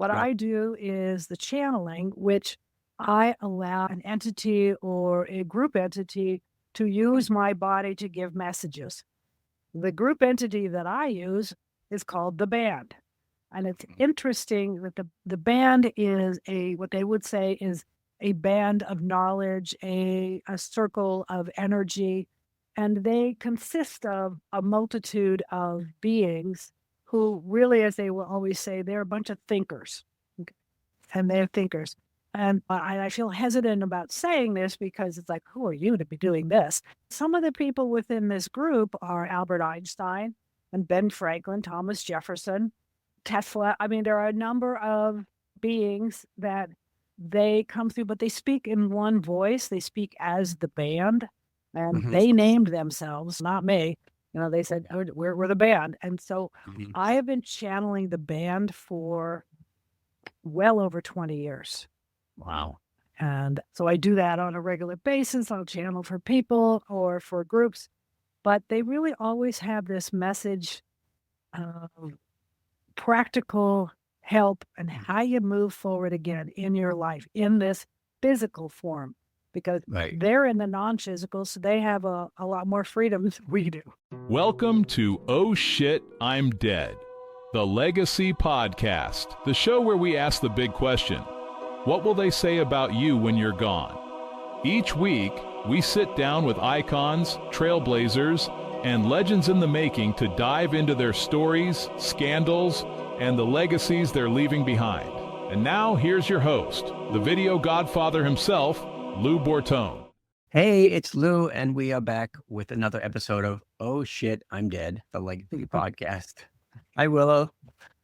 What Right. I do is the channeling, which I allow an entity or a group entity to use my body to give messages. The group entity that I use is called the band. And it's interesting that the band is what they would say is a band of knowledge, a circle of energy, and they consist of a multitude of beings who really, as they will always say, they're a bunch of thinkers. Okay, and they're thinkers. And I feel hesitant about saying this because it's like, who are you to be doing this? Some of the people within this group are Albert Einstein and Ben Franklin, Thomas Jefferson, Tesla. I mean, there are a number of beings that they come through, but they speak in one voice. They speak as the band, and Hmm. they named themselves, not me. They said, "Oh, we're the band." And so Hmm. I have been channeling the band for well over 20 years. Wow. And so I do that on a regular basis. I'll channel for people or for groups, but they really always have this message of practical help and how you move forward again in your life in this physical form because Right. they're in the non-physical, so they have a lot more freedom than we do. Welcome to Oh Shit, I'm Dead, the Legacy Podcast, the show where we ask the big question: what will they say about you when you're gone? Each week, we sit down with icons, trailblazers, and legends in the making to dive into their stories, scandals, and the legacies they're leaving behind. And now, here's your host, the video godfather himself, Lou Bortone. Hey, it's Lou, and we are back with another episode of Oh Shit, I'm Dead, the Legacy Podcast. Hi, Willow.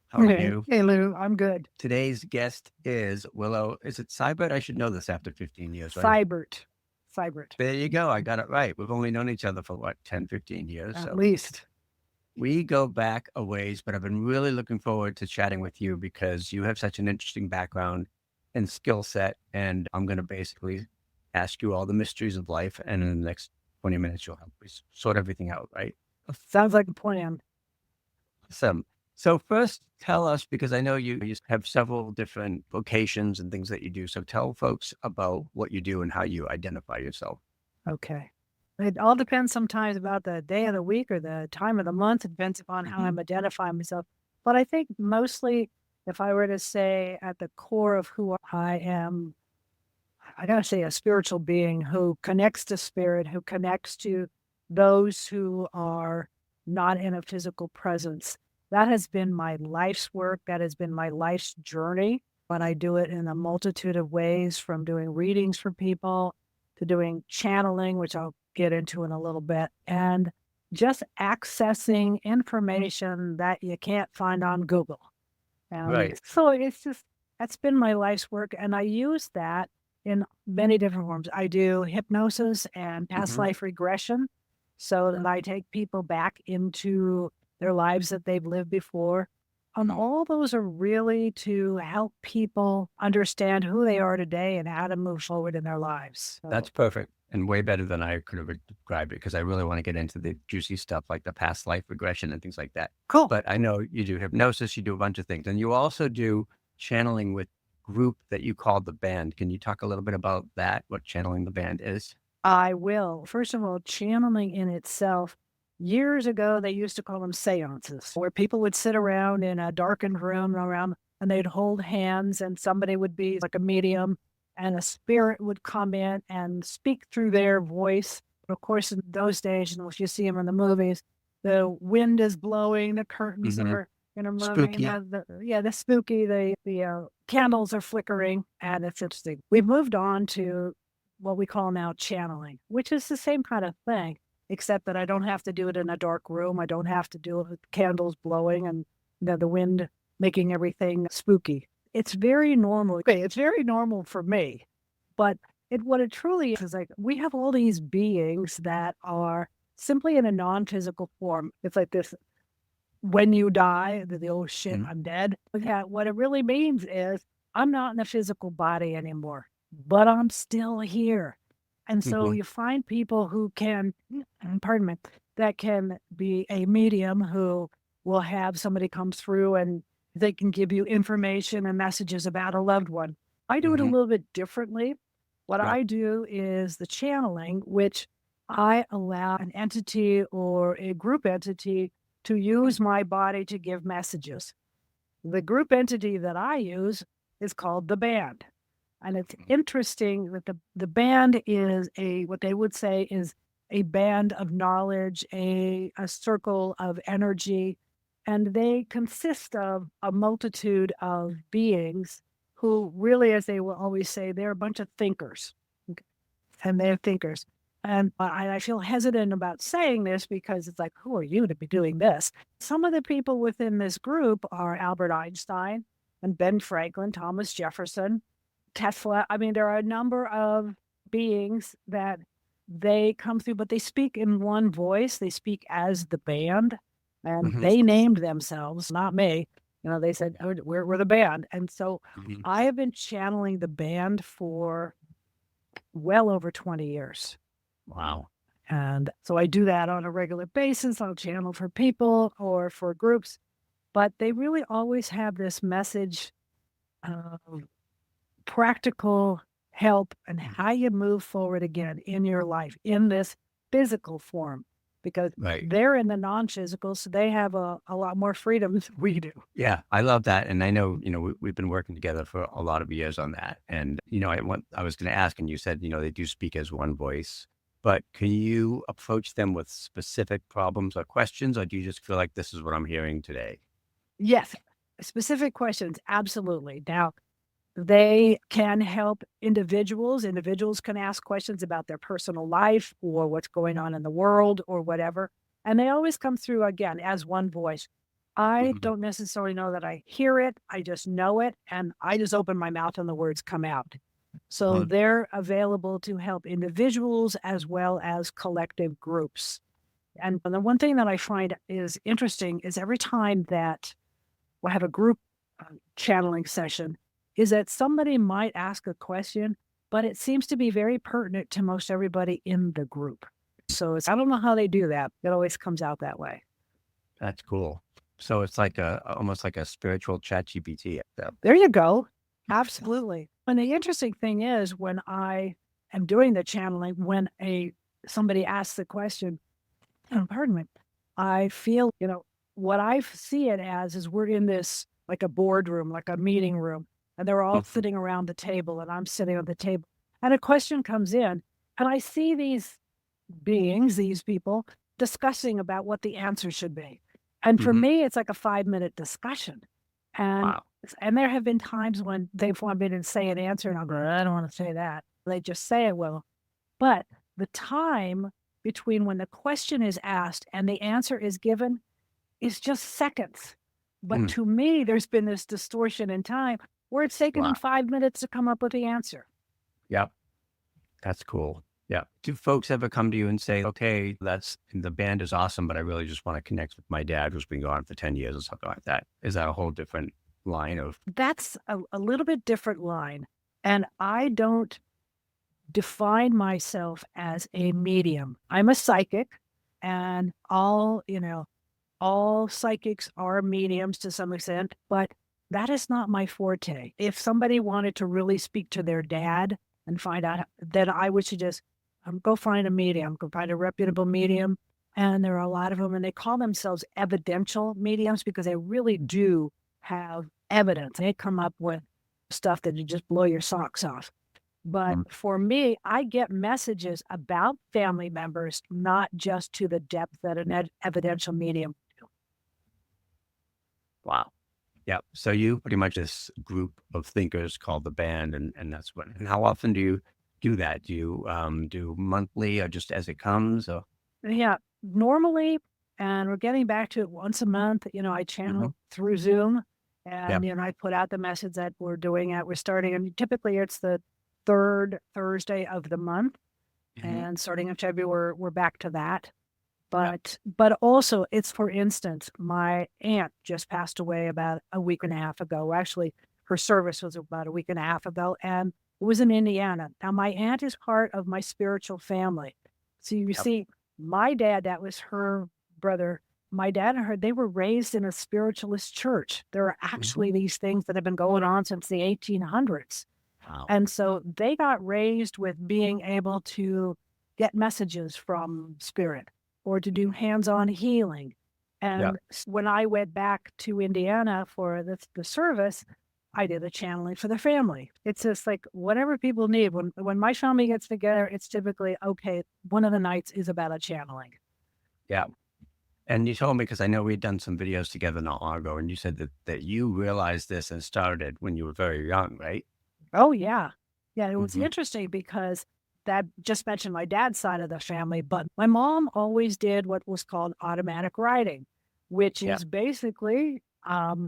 How are Hey, you? hey, Lou, I'm good. Today's guest is Willow. Is it Siebert? I should know this after 15 years, right? Siebert, There you go. I got it right. We've only known each other for, 10, 15 years. at So least. we go back a ways, but I've been really looking forward to chatting with you because you have such an interesting background and skill set. And I'm going to basically ask you all the mysteries of life. And in the next 20 minutes, you'll help me sort everything out, right? Sounds like a plan. Awesome. So first, tell us, because I know you have several different vocations and things that you do. So tell folks about what you do and how you identify yourself. Okay. It all depends sometimes about the day of the week or the time of the month. It depends upon how I'm identifying myself. But I think mostly, if I were to say at the core of who I am, I gotta say a spiritual being who connects to spirit, who connects to those who are not in a physical presence. That has been my life's work. That has been my life's journey. But I do it in a multitude of ways, from doing readings for people to doing channeling, which I'll get into in a little bit, and just accessing information that you can't find on Google. And Right. so it's just that's been my life's work. And I use that in many different forms. I do hypnosis and past Hmm. life regression so that I take people back into their lives that they've lived before. And all those are really to help people understand who they are today and how to move forward in their lives. That's perfect and way better than I could have described it because I really want to get into the juicy stuff like the past life regression and things like that. Cool. But I know you do hypnosis, you do a bunch of things, and you also do channeling with group that you call the band. Can you talk a little bit about that, what channeling the band is? I will. First of all, channeling in itself, years ago, they used to call them seances, where people would sit around in a darkened room and they'd hold hands, and somebody would be like a medium, and a spirit would come in and speak through their voice. But of course, in those days, if you see them in the movies, the wind is blowing, the curtains Hmm. are moving, Spooky. the spooky, the candles are flickering, and it's interesting. We've moved on to what we call now channeling, which is the same kind of thing, except that I don't have to do it in a dark room. I don't have to do it with candles blowing and the wind making everything spooky. It's very normal. Okay, it's very normal for me, but what it truly is like we have all these beings that are simply in a non-physical form. It's like this: when you die, the oh shit, I'm dead. Yeah, what it really means is I'm not in a physical body anymore, but I'm still here. And so Hmm. you find people who can, pardon me, that can be a medium who will have somebody come through and They can give you information and messages about a loved one. I do it a Hmm. little bit differently. What Right. I do is the channeling, which I allow an entity or a group entity to use my body to give messages. The group entity that I use is called the band. And it's interesting that the band is what they would say is a band of knowledge, a circle of energy. And they consist of a multitude of beings who really, as they will always say, they're a bunch of thinkers. Okay, and they're thinkers. And I feel hesitant about saying this because it's like, who are you to be doing this? Some of the people within this group are Albert Einstein and Ben Franklin, Thomas Jefferson, Tesla. I mean, there are a number of beings that they come through, but they speak in one voice. They speak as the band, and Hmm. they named themselves, not me. They said, "Oh, we're the band." And so Hmm. I have been channeling the band for well over 20 years. Wow. And so I do that on a regular basis. I'll channel for people or for groups, but they really always have this message of practical help and how you move forward again in your life in this physical form, because Right. they're in the non-physical, so they have a lot more freedom than we do. Yeah, I love that. And I know, we've been working together for a lot of years on that. And, I was going to ask, and you said, they do speak as one voice, but can you approach them with specific problems or questions, or do you just feel like this is what I'm hearing today? Yes, specific questions, absolutely. Now, they can help individuals. Individuals can ask questions about their personal life or what's going on in the world or whatever. And they always come through again as one voice. I Mhm. don't necessarily know that I hear it. I just know it. And I just open my mouth and the words come out. So Well, they're available to help individuals as well as collective groups. And the one thing that I find is interesting is every time that we'll have a group channeling session, is that somebody might ask a question, but it seems to be very pertinent to most everybody in the group. So I don't know how they do that. It always comes out that way. that's cool. So it's like almost like a spiritual chat GPT. So, There you go. Absolutely. And the interesting thing is when I am doing the channeling, when somebody asks the question, pardon me, I feel, what I see it as is we're in this like a boardroom, like a meeting room, and they're all Mhm. sitting around the table, and I'm sitting at the table. And a question comes in, and I see these beings, these people, discussing about what the answer should be. And for Mhm. me, it's like a 5-minute discussion. And Wow. and there have been times when they've wanted me to say an answer, and I'll go, I don't want to say that. They just say it. Well, but the time between when the question is asked and the answer is given is just seconds. But Mm. to me, there's been this distortion in time where it's taken them Wow. 5 minutes to come up with the answer. Yep. That's cool. Yeah. Do folks ever come to you and say, okay, the band is awesome, but I really just want to connect with my dad who's been gone for 10 years or something like that? Is that a whole different line of, That's a little bit different line. And I don't define myself as a medium. I'm a psychic, and all psychics are mediums to some extent, but that is not my forte. If somebody wanted to really speak to their dad and find out, then I would suggest go find a medium, go find a reputable medium. And there are a lot of them, and they call themselves evidential mediums because they really do have evidence. They come up with stuff that you just blow your socks off. But Mm. for me, I get messages about family members, not just to the depth that an evidential medium. Wow. Yeah. So you pretty much this group of thinkers called the band, and that's what, and how often do you do that? Do you do monthly or just as it comes? Or, Yeah, normally, and we're getting back to it once a month. I Mhm. channel through Zoom, Yeah. and I put out the message that we're doing it. We're starting, and typically it's the third Thursday of the month, Mhm. and starting in February, we're back to that. Yeah. But also, it's for instance, my aunt just passed away about a week and a half ago. Actually, her service was about a week and a half ago, and it was in Indiana. Now, my aunt is part of my spiritual family. So you Yep. see, my dad, that was her brother, my dad and her, they were raised in a spiritualist church. There are Mhm. actually these things that have been going on since the 1800s. Wow. And so they got raised with being able to get messages from spirit or to do hands-on healing. Yeah. And when I went back to Indiana for the service, I did a channeling for the family. It's just like whatever people need. When my family gets together, it's typically, okay, one of the nights is about a channeling. Yeah. And you told me, because I know we had done some videos together not long ago, and you said that you realized this and started when you were very young, right? Oh, yeah. Yeah, it was Hmm. interesting because that just mentioned my dad's side of the family, but my mom always did what was called automatic writing, which Yeah. is basically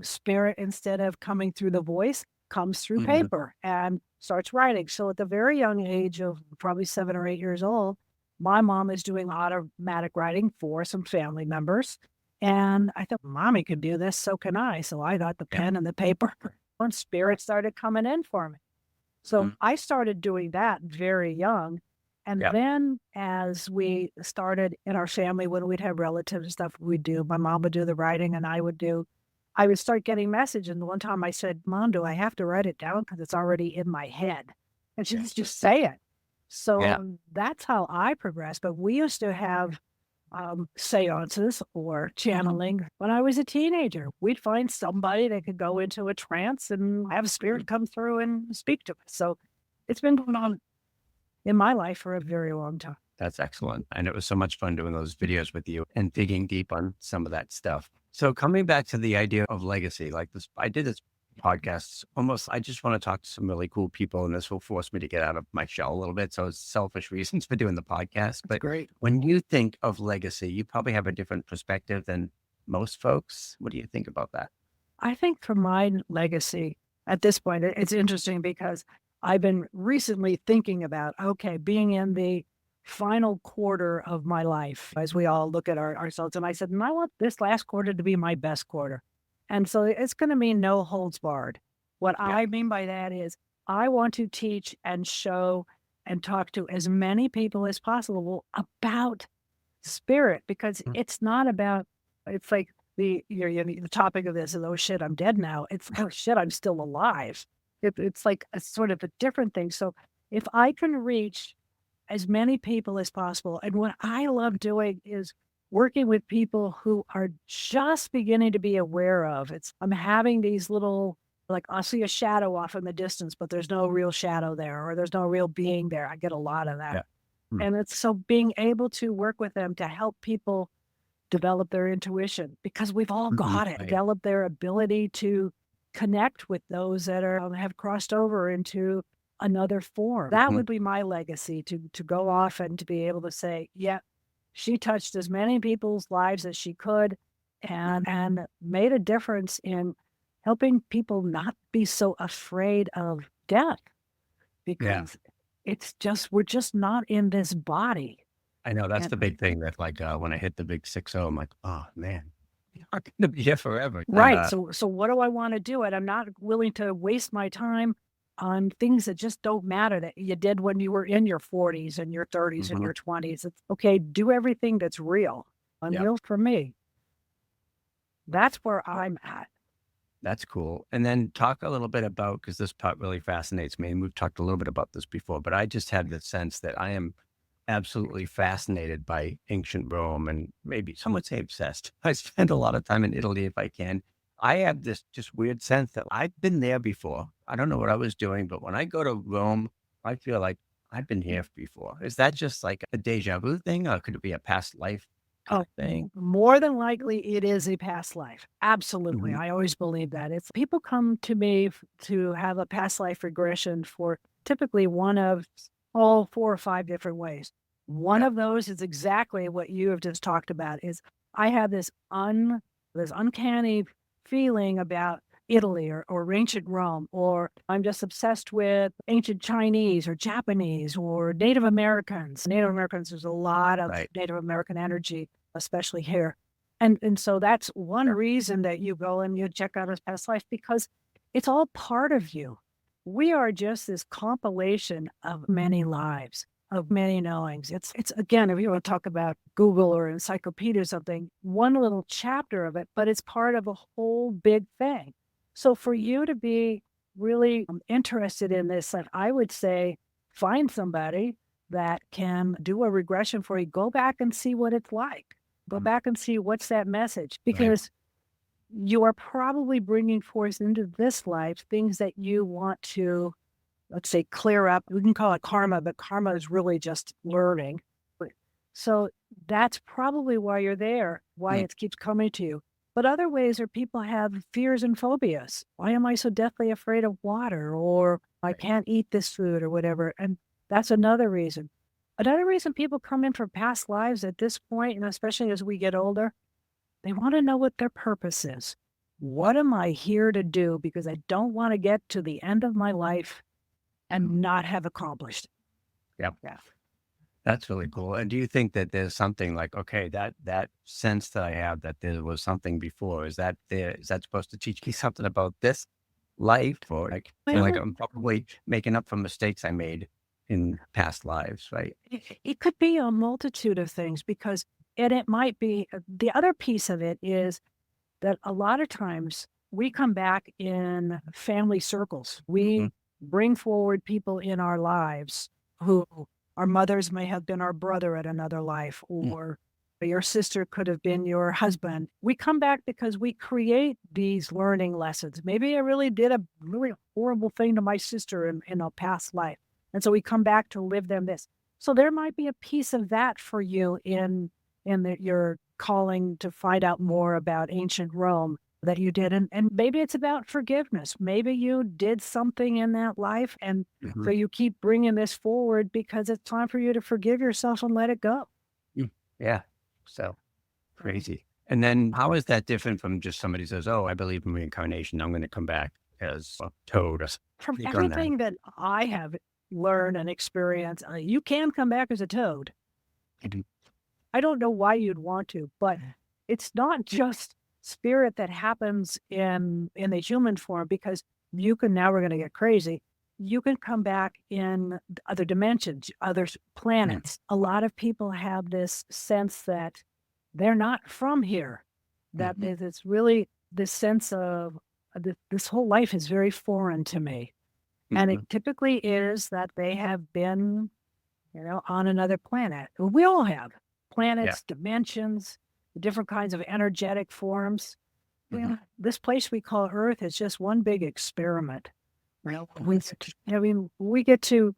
spirit, instead of coming through the voice, comes through Hmm. paper and starts writing. So at the very young age of probably 7 or 8 years old, my mom is doing automatic writing for some family members. And I thought, Mommy could do this, so can I. So I got the Yeah. pen and the paper, and spirit started coming in for me. So Mhm. I started doing that very young. And Yeah. then as we started in our family, when we'd have relatives and stuff, we'd do, my mom would do the writing and I would start getting message. And one time I said, Mom, do I have to write it down? Because it's already in my head. And she says, just say it. Yeah. So that's how I progressed. But we used to have seances or channeling when I was a teenager. We'd find somebody that could go into a trance and have a spirit come through and speak to us. So it's been going on in my life for a very long time. That's excellent. And it was so much fun doing those videos with you and digging deep on some of that stuff. So coming back to the idea of legacy, like this, I did this podcast almost, I just want to talk to some really cool people, and this will force me to get out of my shell a little bit. So it's selfish reasons for doing the podcast. It's But great. when you think of legacy, you probably have a different perspective than most folks. What do you think about that? I think for my legacy at this point, it's interesting because I've been recently thinking about, okay, being in the final quarter of my life as we all look at ourselves. And I said, and I want this last quarter to be my best quarter. And so it's going to mean no holds barred. What Yeah. I mean by that is I want to teach and show and talk to as many people as possible about spirit, because Mm. it's not about, it's like the topic of this is, oh shit, I'm dead now. It's, oh shit, I'm still alive. It's like a sort of a different thing. So if I can reach as many people as possible, and what I love doing is working with people who are just beginning to be aware of it's, I'm having these little, like I'll see a shadow off in the distance, but there's no real shadow there, or there's no real being there. I get a lot of that. Yeah. Mm. And it's so being able to work with them to help people develop their intuition, because we've all Mhm. got it, Right. develop their ability to connect with those that are have crossed over into another form. That Mhm. would be my legacy, to go off and to be able to say, yeah, she touched as many people's lives as she could, and made a difference in helping people not be so afraid of death, Yeah. because it's just, we're just not in this body. I know that's And the big thing that like, when I hit the big 6-0, I'm like, oh man, you're not going to be here forever. And, right. So what do I want to do? And I'm not willing to waste my time on things that just don't matter, that you did when you were in your 40s and your 30s and mhm. your 20s. It's okay, do everything that's real. And Yeah, real for me. That's where I'm at. that's cool. And then talk a little bit about, because this part really fascinates me, and we've talked a little bit about this before, but I just had the sense that I am absolutely fascinated by ancient Rome, and maybe some would say obsessed. I spend a lot of time in Italy if I can. I have this just weird sense that I've been there before. I don't know what I was doing, but when I go to Rome, I feel like I've been here before. Is that just like a deja vu thing, or could it be a past life kind Oh, of thing? more than likely it is a past life. Absolutely. Mhm. I always believe that. It's people come to me to have a past life regression for typically one of all 4 or 5 different ways. One Yeah. of those is exactly what you have just talked about, is I have this uncanny feeling about Italy, or ancient Rome, or I'm just obsessed with ancient Chinese or Japanese or Native Americans. Native Americans, there's a lot of Right. Native American energy, especially here. And so that's one reason that you go and you check out his past life, because it's all part of you. We are just this compilation of many lives. of many knowings. It's again, if you want to talk about Google or encyclopedia or something, one little chapter of it, but it's part of a whole big thing. So for you to be really interested in this, like I would say, find somebody that can do a regression for you. Go back and see what it's like. Go back and see what's that message, because you are probably bringing forth into this life things that you want to, let's say, clear up. We can call it karma, but karma is really just learning. So that's probably why you're there, why it keeps coming to you. But other ways are people have fears and phobias. Why am I so deathly afraid of water? Or I can't eat this food or whatever. And that's another reason. Another reason people come in from past lives at this point, and especially as we get older, they want to know what their purpose is. What am I here to do? Because I don't want to get to the end of my life and not have accomplished. Yep. Yeah. That's really cool. And do you think that there's something like, okay, that sense that I have that there was something before, is that supposed to teach me something about this life? Or like, like I'm probably making up for mistakes I made in past lives, right? It could be a multitude of things, because, and it might be, the other piece of it is that a lot of times we come back in family circles. We bring forward people in our lives who our mothers may have been our brother at another life, or your sister could have been your husband. We come back because we create these learning lessons. Maybe I really did a really horrible thing to my sister in a past life. And so we come back to live them this. So there might be a piece of that for you in your calling to find out more about ancient Rome that you did. And maybe it's about forgiveness. Maybe you did something in that life. And so you keep bringing this forward because it's time for you to forgive yourself and let it go. Yeah. So crazy. And then how is that different from just somebody says, oh, I believe in reincarnation, I'm going to come back as a toad? From everything that I have learned and experienced, you can come back as a toad. I don't know why you'd want to, but it's not just spirit that happens in the human form, because you can, now we're going to get crazy, you can come back in other dimensions, other planets. A lot of people have this sense that they're not from here, that it's really this sense of this whole life is very foreign to me. And it typically is that they have been, on another planet. We all have planets, dimensions, different kinds of energetic forms. This place we call Earth is just one big experiment. We get to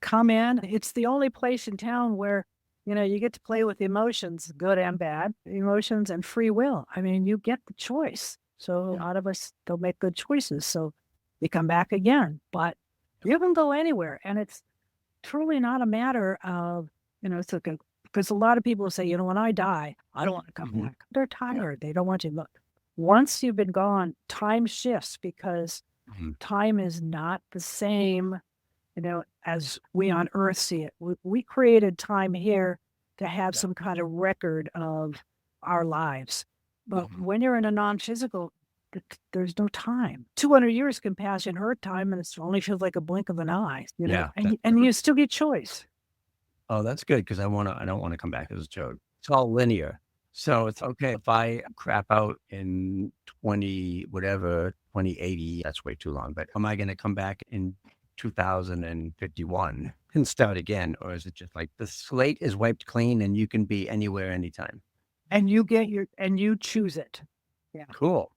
come in. It's the only place in town where, you get to play with emotions, good and bad, emotions and free will. I mean, you get the choice. So a lot of us don't make good choices. So we come back again. But you can go anywhere. And it's truly not a matter of, it's like because a lot of people say, when I die, I don't want to come back. They're tired. They don't want to. Look, once you've been gone, time shifts, because time is not the same, as we on Earth see it. We created time here to have some kind of record of our lives. But when you're in a non-physical, there's no time. 200 years can pass in Earth time, and it only feels like a blink of an eye. And you still get choice. Oh, that's good, because I don't want to come back as a toad. It's all linear. So it's okay if I crap out in 2080, that's way too long, but am I going to come back in 2051 and start again? Or is it just like the slate is wiped clean and you can be anywhere, anytime? And you choose it. Yeah. Cool.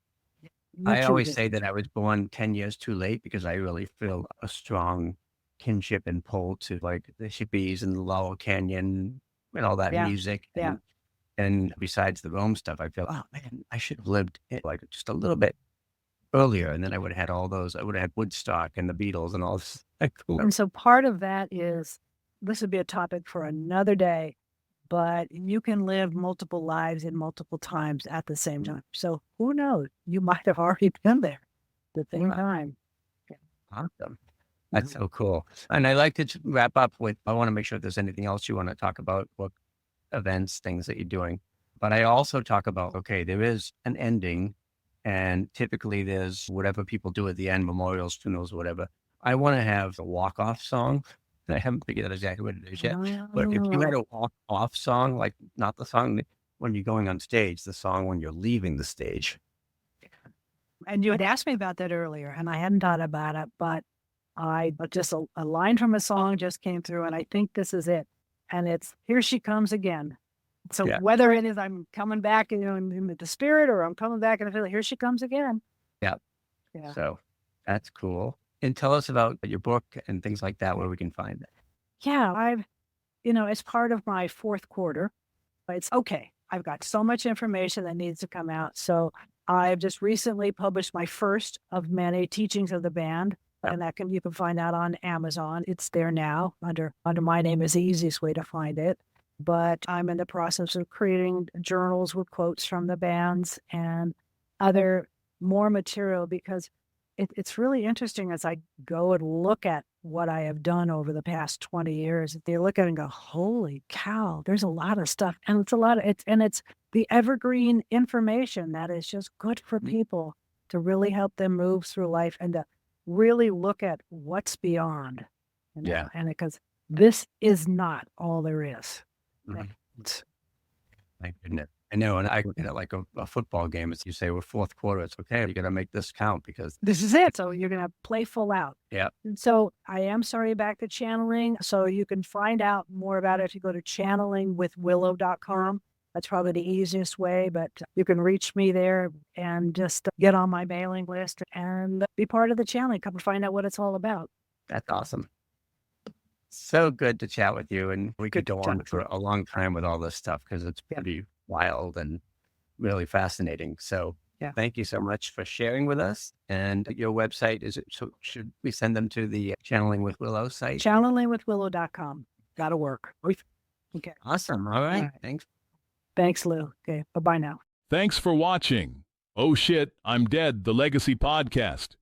I always say that I was born 10 years too late, because I really feel a strong kinship and pull to like the hippies and the Laurel Canyon and all that music. And besides the Rome stuff, I feel, oh man, I should have lived like just a little bit earlier. And then I would have had all those, I would have had Woodstock and the Beatles and all this. Cool. And so part of that is, this would be a topic for another day, but you can live multiple lives in multiple times at the same time. So who knows? You might have already been there at the same time. Awesome. That's so cool. And I like to wrap up with, I want to make sure if there's anything else you want to talk about, what events, things that you're doing. But I also talk about, okay, there is an ending, and typically there's whatever people do at the end, memorials, funerals, whatever. I want to have a walk-off song I haven't figured out exactly what it is yet. Oh. But if you had a walk-off song, like not the song when you're going on stage, the song when you're leaving the stage. And you had asked me about that earlier, and I hadn't thought about it, but just a line from a song just came through, and I think this is it. And it's "Here She Comes Again." So Yeah. whether it is I'm coming back, in the spirit, or I'm coming back and I feel like here she comes again. Yeah. Yeah. So that's cool. And tell us about your book and things like that, where we can find it. Yeah, it's part of my fourth quarter. It's okay. I've got so much information that needs to come out. So I've just recently published my first of many teachings of the band. And you can find out on Amazon. It's there now under my name is the easiest way to find it. But I'm in the process of creating journals with quotes from the bands and other more material, because it's really interesting as I go and look at what I have done over the past 20 years. They look at it and go, holy cow, there's a lot of stuff. And it's the evergreen information that is just good for people to really help them move through life and to really look at what's beyond. Yeah. And because this is not all there is. Mhm. Thank goodness. I know. And I look at it like a football game. As you say, we're fourth quarter. It's okay. You got to make this count because This is it. So you're going to play full out. Yeah. And so I am sorry back to channeling. So you can find out more about it if you go to channelingwithwillow.com. That's probably the easiest way, but you can reach me there and just get on my mailing list and be part of the channeling. Come and find out what it's all about. that's awesome. So good to chat with you. And we could Good go to on chat. for a long time with all this stuff because it's pretty wild and really fascinating. So Yeah. thank you so much for sharing with us. And your website, should we send them to the Channeling with Willow site? Channelingwithwillow.com. Got to work. Okay. Awesome. All right. All right. Thanks. Thanks, Lou. Okay. Bye-bye now. Thanks for watching. Oh Shit, I'm Dead, the Legacy Podcast.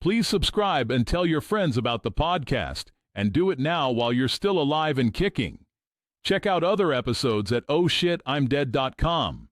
Please subscribe and tell your friends about the podcast, and do it now while you're still alive and kicking. Check out other episodes at ohshitimdead.com.